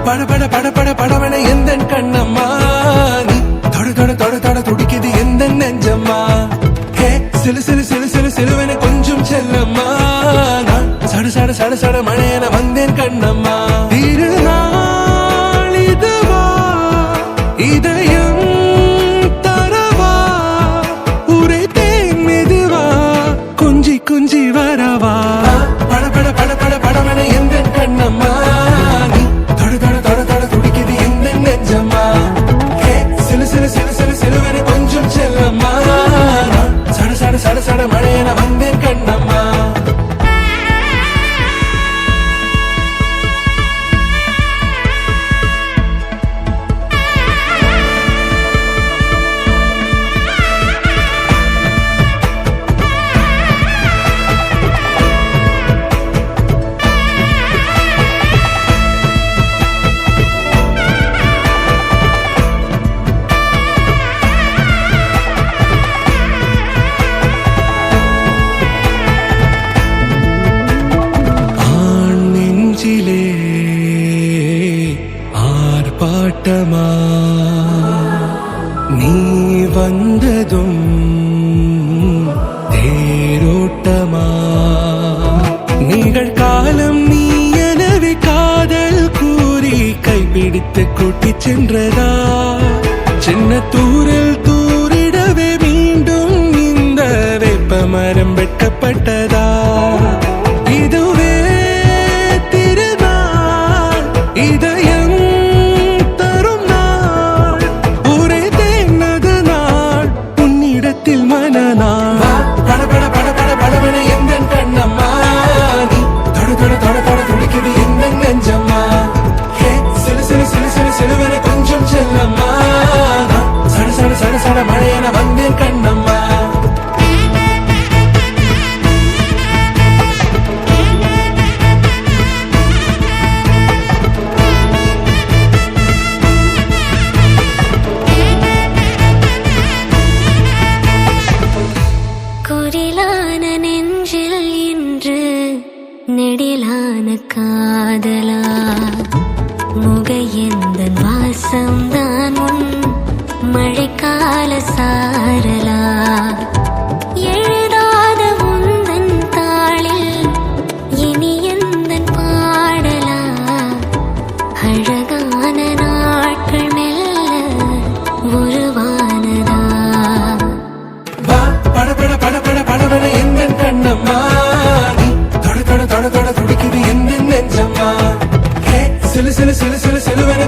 பட பட பட பட படவன எந்த கண்ணம்மா நீ தொட தொட தொட தொட துடிக்குது எந்த நெஞ்சம்மா ஹே சிலு சிலு சிலு சிலு சிலுவன கொஞ்சம் செல்லம்மா நான் சட சட சட சட மழையன வந்தேன் கண்ணம்மா திருநாள் இதுவா இதயம் தரவா உரைத்தேன் மெதுவா கொஞ்சி கொஞ்சி வரவா பட பட பட பட படவன எந்த கண்ணம்மா கொஞ்சம் செல்லம்மா சட சட சட சட மழையன வந்தேன் கண்ணம்மா ஆர்ப்பாட்டமா நீ வந்ததும் தேரோட்டமா நிகழ்காலம் நீ எனவே காதல் கூறி கைப்பிடித்து கூட்டிச் சென்றதா சின்ன தூரல் தூரிடவே மீண்டும் இந்த வேப்ப மரம் வெட்கப்பட்டதா இதுவே திருநாள் இதயம் மனநாள் பட பட பட பட படவன எந்த கண்ணம்மா நீ தொட தொட தொட தொட துடிக்குது எந்த நெஞ்சம்மா ஹே சிலு சிலு சிலு சிலு சிலுவன கொஞ்சம் செல்லம்மா சட சட சட சட மழையன வந்தேன் கண்ணம்மா நெடிலான காதலா முகையெந்தன் வாசம்தான் உன் மழைக்கால சாரலா எழுதாத உந்தன் தாளில் இனி எந்தன் பாடலா அழகான நாட்கள் மெல்ல உருவானதா பட பட பட பட படவன எந்த கண்ணம்மா தொட தொட துடிக்குது எந்த நெஞ்சம்மா ஹே சிலு சிலு சிலு சிலு சிலுவன